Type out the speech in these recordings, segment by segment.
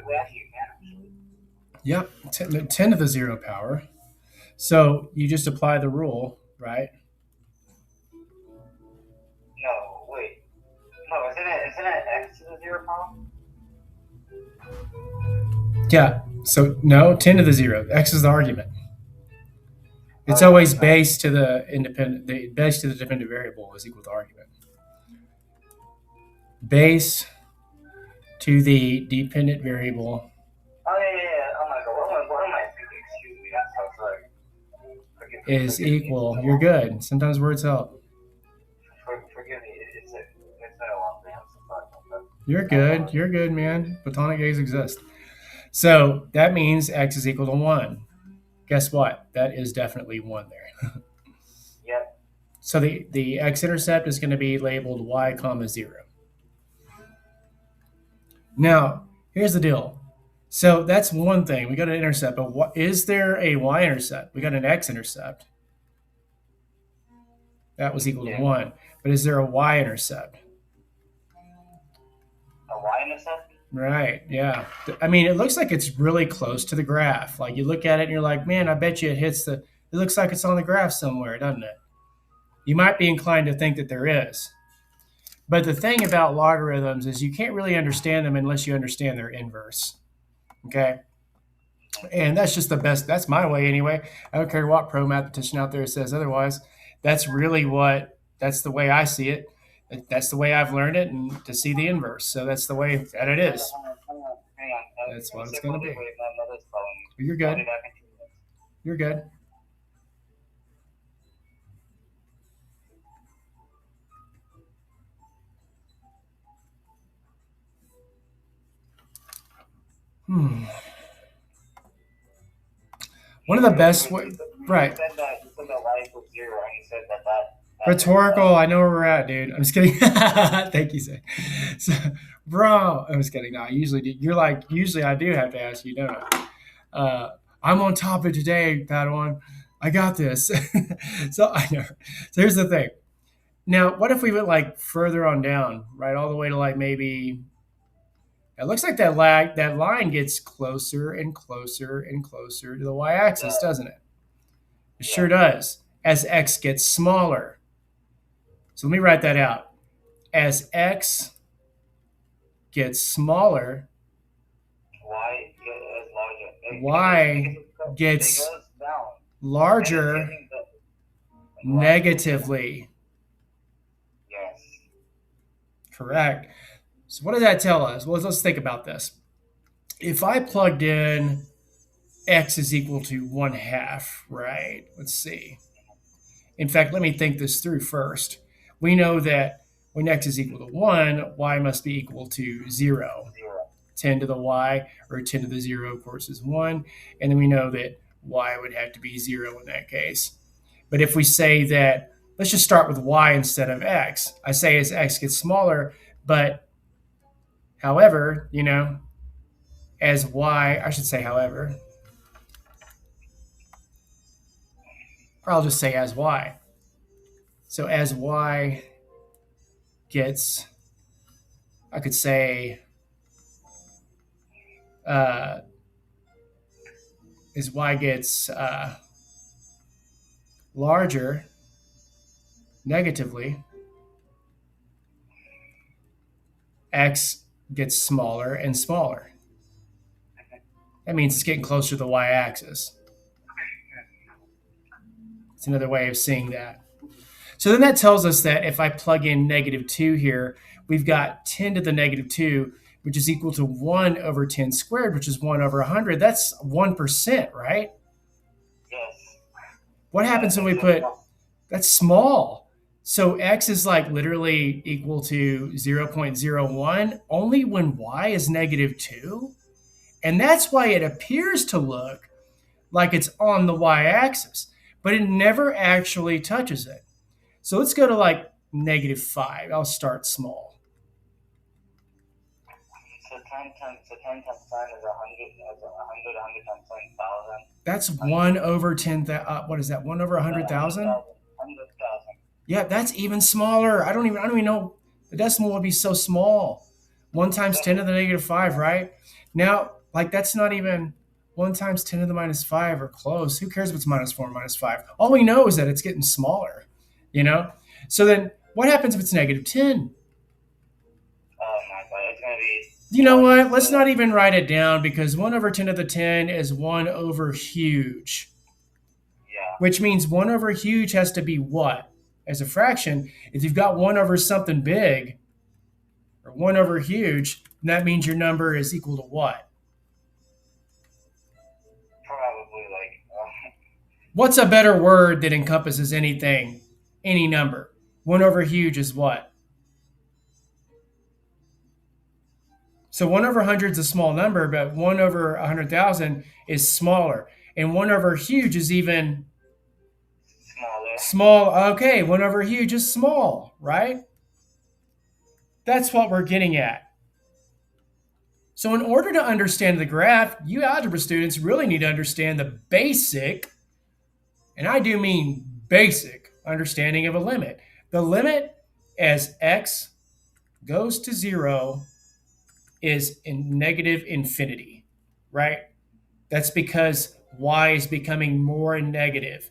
We actually can actually. Yep, 10 to the 0 power. So you just apply the rule, right? No, wait. No, isn't it x to the zero power? Yeah. So no, 10 to the 0. X is the argument. It's Oh yeah, always sorry. base to the independent. The base to the dependent variable is equal to argument. Base to the dependent variable Oh yeah, yeah, yeah. Oh my god, what am I thinking? Excuse me, I'm so sorry. is Forgive me. It's equal. been a You're long. good. Sometimes words help. Forgive me. It's been a long day. I'm so sorry about that. You're I good. apologize. You're good, man. Platonic gays exist. So that means x is equal to 1. Guess what? That is definitely 1 there. Yep. So the x-intercept is going to be labeled y comma 0. Now, here's the deal. So that's one thing. We got an intercept, but what, is there a y-intercept? We got an x-intercept. That was equal to Yeah. 1. But is there a y-intercept? A y intercept? Right. Yeah. I mean, it looks like it's really close to the graph. Like you look at it and you're like, man, I bet you it hits the. It looks like it's on the graph somewhere, doesn't it? You might be inclined to think that there is. But the thing about logarithms is you can't really understand them unless you understand their inverse. Okay. And that's just the best. That's my way anyway. I don't care what pro mathematician out there says otherwise. That's really what. That's the way I see it. That's the way I've learned it, and to see the inverse. So that's the way that it Hold on, is. hold on, hold on. Hang on. That's One what it's going to second. be. Wait, my mother's calling me. You're I'll be good. back in 2 minutes. You're good. Hmm. One of the best way, right? You said that y equals zero, and you said that is Rhetorical. I know where we're at, dude. I'm just kidding. Thank you, Zay. So, bro, I'm just kidding. No, I usually do. You're like, usually I do have to ask you, don't I? I'm on top of it today, Padawan. I got this. So I know. So here's the thing. Now, what if we went like further on down, right, all the way to like maybe it looks like that line gets closer and closer and closer to the y-axis, yeah, doesn't it? It sure yeah. does. As x gets smaller. So let me write that out. As x gets smaller, Is larger. y It gets goes down, and it's larger hitting the right. negatively. Yes. Correct. So what does that tell us? Well, let's think about this. If I plugged in x is equal to 1/2, right? Let's see. In fact, let me think this through first. We know that when x is equal to 1, y must be equal to 0. Zero. 10 to the y, or 10 to the 0, of course, is 1. And then we know that y would have to be 0 in that case. But if we say that, let's just start with y instead of x. I say as x gets smaller, but however, as y, I should say however, or I'll just say as y. So as y gets, I could say, uh, as y gets larger negatively, x gets smaller and smaller. That means it's getting closer to the y-axis. It's another way of seeing that. So then that tells us that if I plug in -2 here, we've got 10 to the -2, which is equal to 1 over 10 squared, which is 1 over 100. That's 1%, right? Yes. What happens when we It's so put, small. that's small. So x is like literally equal to 0.01 only when y is -2. And that's why it appears to look like it's on the y-axis, but it never actually touches it. So let's go to like -5. I'll start small. So 10 times 10 is 100. Is 100. 100 times 10,000. That's 100. 1 over 10. What is that? 1 over No, 100,000? 100,000. 100,000. Yeah, that's even smaller. I don't even know. The decimal would be so small. 1 times 10 to the -5, right? Now, like that's not even 1 times 10 to the minus 5 or close. Who cares if it's minus 4 minus 5? All we know is that it's getting smaller, you know? So then what happens if it's negative 10? Oh my god, it's gonna be You know one what? Let's to not even write it down because 1 over 10 to the 10 is 1 over huge, yeah. which means 1 over huge has to be what? As a fraction, if you've got 1 over something big or 1 over huge, that means your number is equal to what? Probably like What's a better word that encompasses anything, any number? 1 over huge is what? So 1 over 100 is a small number, but 1 over 100,000 is smaller. And 1 over huge is even smaller. small. Okay, 1 over huge is small, right? That's what we're getting at. So in order to understand the graph, you algebra students really need to understand the basic, and I do mean basic, understanding of a limit. The limit as x goes to 0 is in negative infinity, right? That's because y is becoming more negative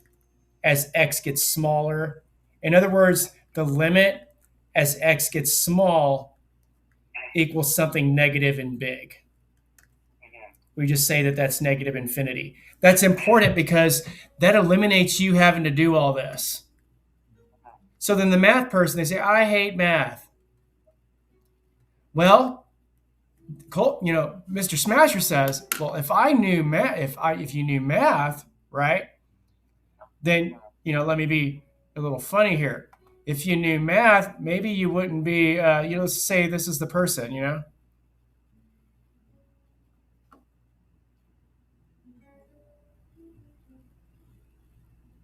as x gets smaller. In other words, the limit as x gets small equals something negative and big. Mhm. We just say that that's negative infinity. That's important because that eliminates you having to do all this. So then the math person, they say, I hate math. Well, Mr. Smasher says, well, if I knew math, if you knew math, right, then let me be a little funny here. If you knew math, maybe you wouldn't be, let's say this is the person,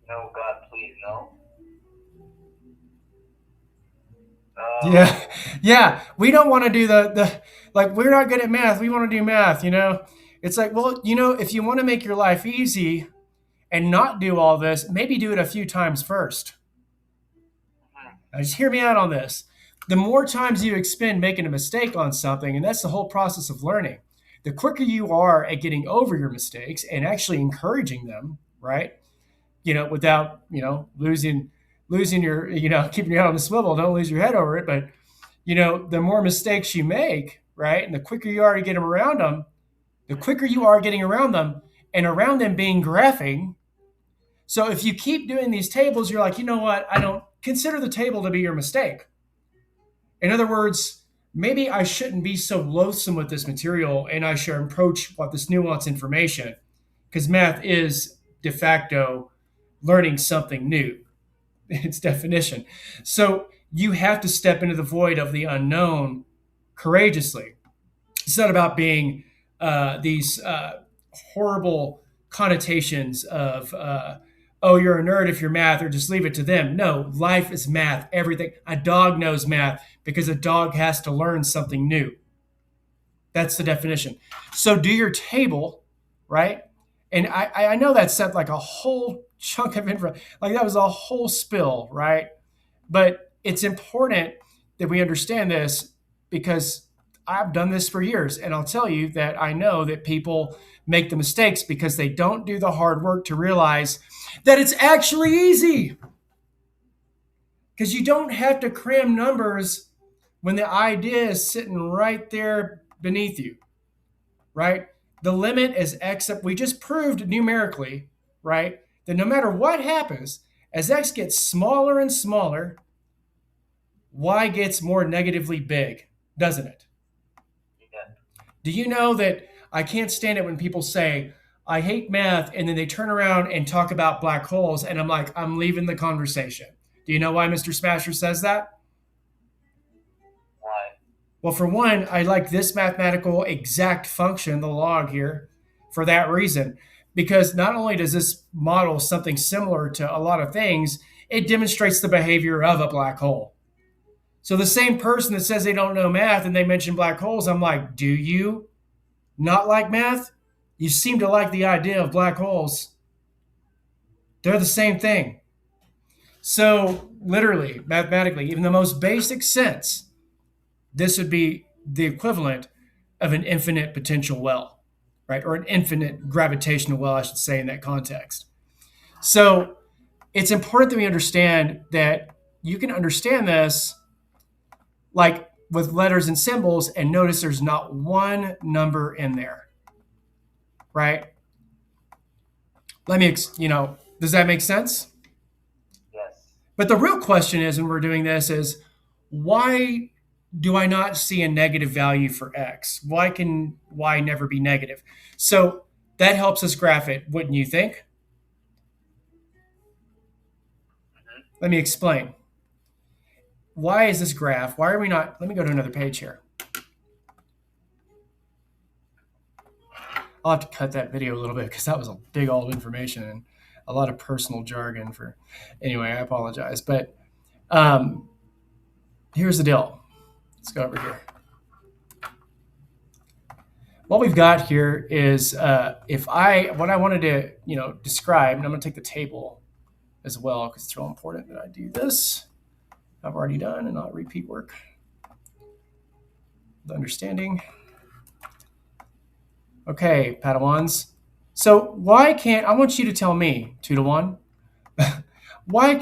No, God, please, no. Yeah, Oh, yeah. We don't want to do the like. We're not good at math. We want to do math. It's like, well, if you want to make your life easy and not do all this, maybe do it a few times first. mhm, Now, just hear me out on this. The more times you expend making a mistake on something, and that's the whole process of learning, the quicker you are at getting over your mistakes and actually encouraging them, right? Without losing your keeping your head on the swivel. Don't lose your head over it, but the more mistakes you make, right, and the quicker you are to get them around them, the quicker you are getting around them and around them being graphing. So if you keep doing these tables, you're like, you know what? I don't consider the table to be your mistake. In other words, maybe I shouldn't be so loathsome with this material and I should approach what this nuanced information because math is de facto learning something new, its definition. So you have to step into the void of the unknown courageously. It's not about being these horrible connotations of, oh, you're a nerd if you're math, or just leave it to them. No, life is math, everything. A dog knows math because a dog has to learn something new. That's the definition. So do your table, right? And I know that set like a whole chunk of info, like that was a whole spill, right? But it's important that we understand this because I've done this for years. And I'll tell you that I know that people make the mistakes because they don't do the hard work to realize that it's actually easy. Because you don't have to cram numbers when the idea is sitting right there beneath you, right? The limit is x. We just proved numerically, right, that no matter what happens, as x gets smaller and smaller, y gets more negatively big, doesn't it? yeah. Do you know that I can't stand it when people say, I hate math, and then they turn around and talk about black holes, and I'm like, I'm leaving the conversation. Do you know why Mr. Smasher says that? Why? Well, for one, I like this mathematical exact function, the log here, for that reason. Because not only does this model something similar to a lot of things, it demonstrates the behavior of a black hole. So the same person that says they don't know math and they mention black holes, I'm like, do you not like math? You seem to like the idea of black holes. They're the same thing. So, literally, mathematically, in the most basic sense, this would be the equivalent of an infinite potential well, right? Or an infinite gravitational well, I should say, in that context. So it's important that we understand that you can understand this like with letters and symbols, and notice there's not one number in there, right? Let me, does that make sense? Yes. But the real question is, when we're doing this, is why do I not see a negative value for x? Why can y never be negative? So that helps us graph it, wouldn't you think? Let me explain. Why is this graph? Why are we not? Let me go to another page here. I'll have to cut that video a little bit because that was a big old information and a lot of personal jargon for. Anyway, I apologize. But here's the deal. Let's go over here. What we've got here is what I wanted to describe, and I'm going to take the table as well because it's real important that I do this. I've already done and not repeat work. The understanding. Okay, Padawans. So I want you to tell me, 2 to 1, why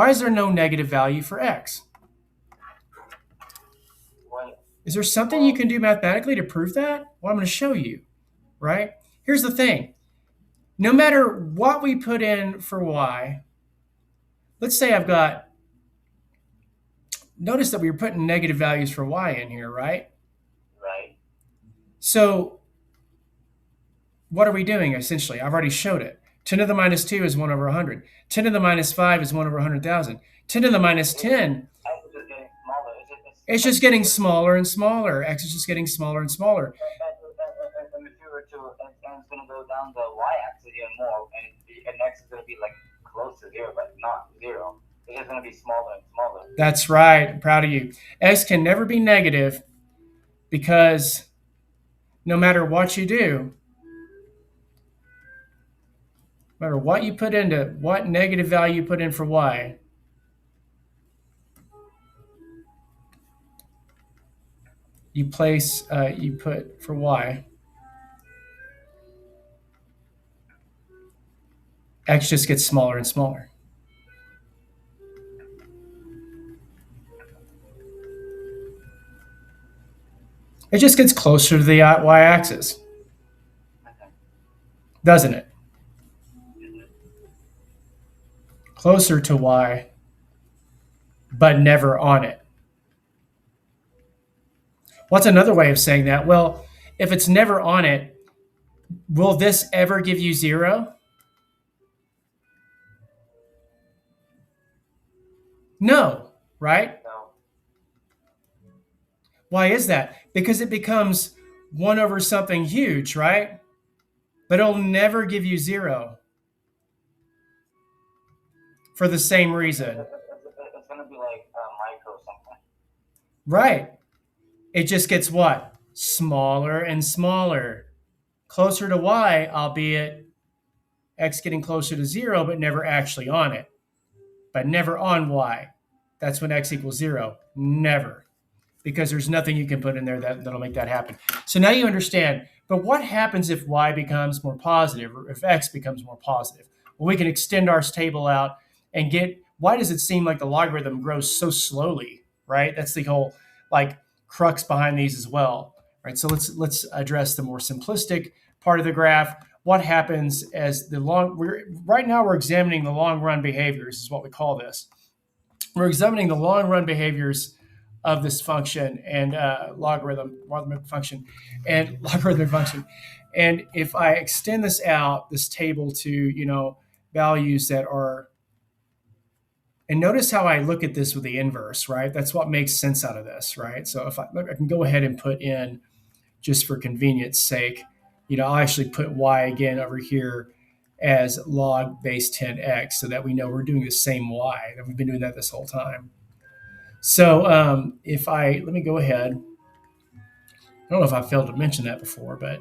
is there no negative value for x? Is there something you can do mathematically to prove that? Well, I'm going to show you, right? Here's the thing. No matter what we put in for y, let's say notice that we were putting negative values for y in here, right? Right. So what are we doing essentially? I've already showed it. 10 to the minus 2 is 1 over 100. 10 to the minus 5 is 1 over 100,000. 10 to the minus 10, it's just getting smaller and smaller. X is just getting smaller and smaller. And if you were to, and it's going to go down the y-axis even more, and x is going to be like close to 0, but not 0. It's just going to be smaller and smaller. That's right. I'm proud of you. X can never be negative because no matter what you do, no matter what you put into, what negative value you put in for y, you put for y, x just gets smaller and smaller. It just gets closer to the y-axis, doesn't it? Closer to y, but never on it. What's another way of saying that? Well, if it's never on it, will this ever give you 0? No, right? No. Why is that? Because it becomes 1 over something huge, right? But it'll never give you 0 for the same reason. It's going to be like micro something. Right. It just gets what? Smaller and smaller. Closer to y, albeit x getting closer to 0, but never actually on it. But never on y. That's when x equals 0. Never. Because there's nothing you can put in there that'll make that happen. So now you understand. But what happens if y becomes more positive, or if x becomes more positive? Well, we can extend our table out and get, why does it seem like the logarithm grows so slowly, right? That's the whole crux behind these as well, right? So let's address the more simplistic part of the graph. What happens as right now we're examining the long run behaviors is what we call this. We're examining the long run behaviors of this function and logarithmic function. And if I extend this out, this table to, values that are, and notice how I look at this with the inverse, right? That's what makes sense out of this, right? So if I can go ahead and put in, just for convenience sake, I'll actually put y again over here as log base 10x so that we know we're doing the same y, that we've been doing that this whole time. So let me go ahead. I don't know if I failed to mention that before, but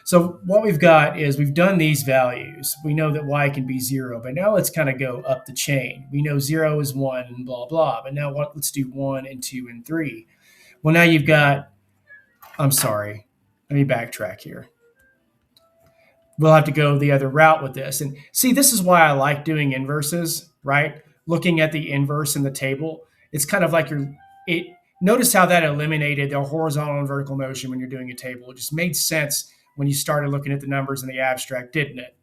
so what we've got is we've done these values. We know that y can be 0, but now let's kind of go up the chain. We know 0 is 1 and blah, blah, but now let's do 1 and 2 and 3. Well, now you've got I'm sorry. Let me backtrack here. We'll have to go the other route with this. And see, this is why I like doing inverses, right? Looking at the inverse in the table. It's kind of like it. Notice how that eliminated the horizontal and vertical motion when you're doing a table. It just made sense when you started looking at the numbers in the abstract, didn't it?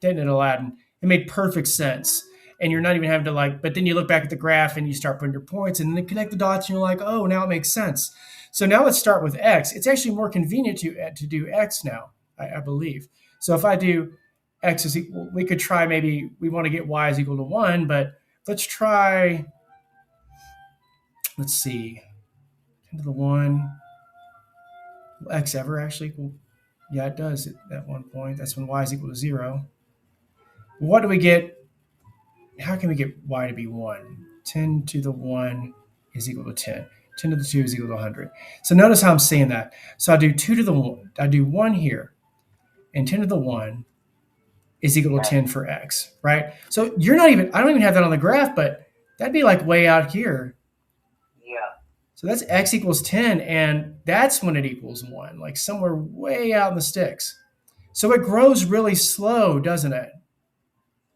Didn't it, Aladdin? It made perfect sense. And you're not even having to but then you look back at the graph and you start putting your points and then connect the dots and you're like, oh, now it makes sense. So now let's start with X. It's actually more convenient to do X now, I believe. So if I do X is equal, we could try maybe we want to get Y is equal to 1, but let's try, let's see, 10 to the 1. Will X ever actually equal? Yeah, it does at one point. That's when Y is equal to 0. What do we get? How can we get Y to be 1? 10 to the 1 is equal to 10. 10 to the 2 is equal to 100. So notice how I'm saying that. So I do 2 to the 1. I do 1 here. And 10 to the 1 is equal to 10 for X, right? So you're not even, I don't even have that on the graph, but that'd be like way out here. Yeah. So that's X equals 10, and that's when it equals 1, like somewhere way out in the sticks. So it grows really slow, doesn't it?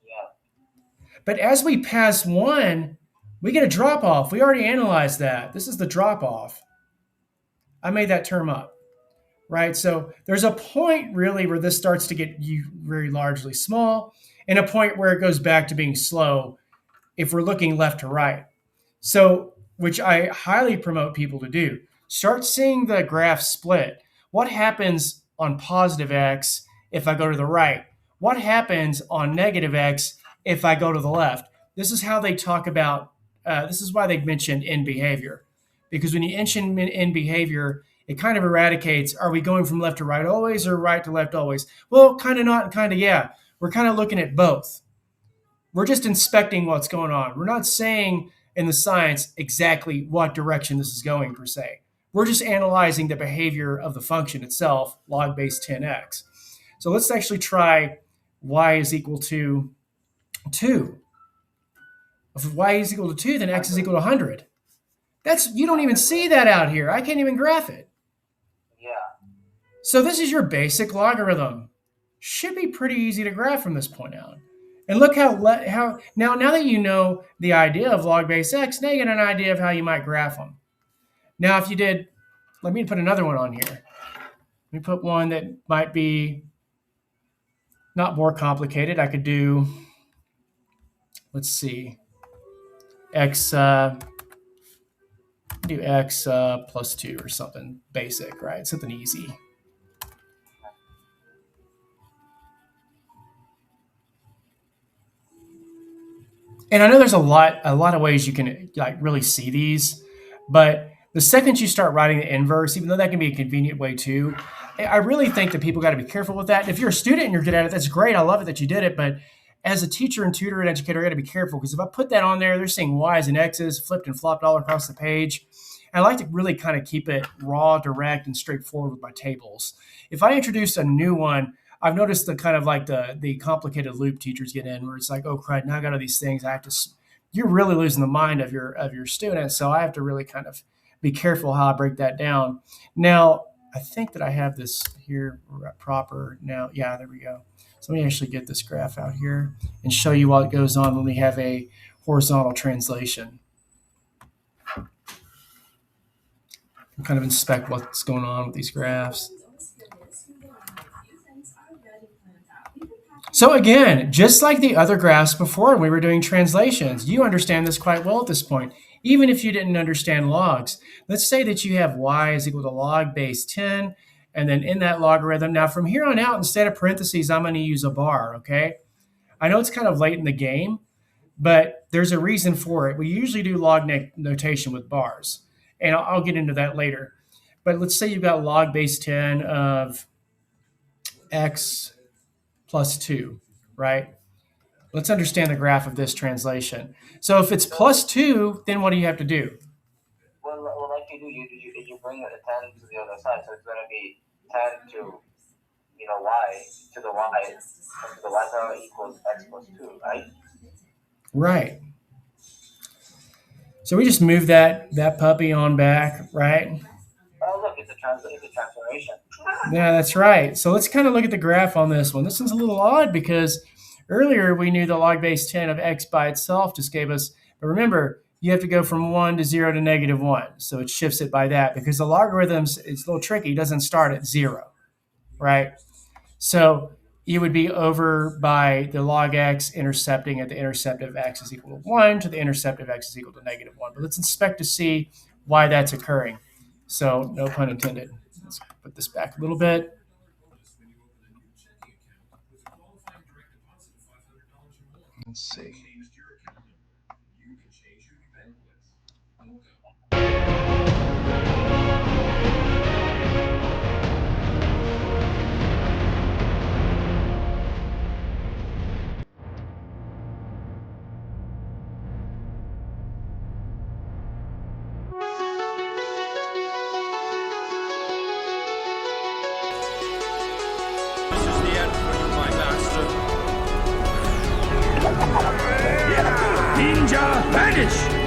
Yeah. But as we pass 1, we get a drop off. We already analyzed that. This is the drop off. I made that term up, right? So there's a point really where this starts to get very largely small, and a point where it goes back to being slow if we're looking left to right. So, which I highly promote people to do. Start seeing the graph split. What happens on positive X if I go to the right? What happens on negative X if I go to the left? This is how they talk about, this is why they mentioned in behavior. Because when you mention in behavior, it kind of eradicates, are we going from left to right always or right to left always? Well, kind of not and kind of yeah. We're kind of looking at both. We're just inspecting what's going on. We're not saying in the science exactly what direction this is going per se. We're just analyzing the behavior of the function itself, log base 10x. So let's actually try y is equal to 2. If y is equal to 2, then x is equal to 100. You don't even see that out here. I can't even graph it. Yeah. So this is your basic logarithm. Should be pretty easy to graph from this point out. And look how now that you know the idea of log base x, now you get an idea of how you might graph them. Now, if you did, let me put another one on here. Let me put one that might be not more complicated. I could do, let's see, x do x plus 2 or something basic, right? Something easy. And I know there's a lot of ways you can like really see these, but the second you start writing the inverse, even though that can be a convenient way too, I really think that people got to be careful with that. If you're a student and you're good at it, that's great. I love it that you did it, but as a teacher and tutor and educator, I got to be careful because if I put that on there, they're saying Y's and X's flipped and flopped all across the page. I like to really kind of keep it raw, direct, and straightforward with my tables. If I introduce a new one, I've noticed the kind of like the complicated loop teachers get in, where it's like, oh crud, now I got all these things. I have to. You're really losing the mind of your students, so I have to really kind of be careful how I break that down. Now, I think that I have this here proper now. Yeah, there we go. So let me actually get this graph out here and show you what goes on when we have a horizontal translation. And kind of inspect what's going on with these graphs. So again, just like the other graphs before when we were doing translations, you understand this quite well at this point, even if you didn't understand logs. Let's say that you have y is equal to log base 10, and then in that logarithm, now from here on out, instead of parentheses, I'm going to use a bar, okay? I know it's kind of late in the game, but there's a reason for it. We usually do log notation with bars, and I'll get into that later. But let's say you've got log base 10 of x plus 2, right? Let's understand the graph of this translation. So if it's plus 2, then what do you have to do? Well, like you do, you bring a 10 to the other side, so it's going to be 10 to, y, to the y, and to the y side equals x plus 2, right? Right. So we just move that puppy on back, right? Oh, look, it's a it's a transformation. Yeah, that's right. So let's kind of look at the graph on this one. This one's a little odd because earlier we knew the log base 10 of x by itself just gave us, but remember, you have to go from 1 to 0 to -1. So it shifts it by that because the logarithms, it's a little tricky. It doesn't start at 0, right? So you would be over by the log x intercepting at the intercept of x is equal to 1 to the intercept of x is equal to -1. But let's inspect to see why that's occurring. So no pun intended. Let's put this back a little bit. Let's see. Ninja vanish!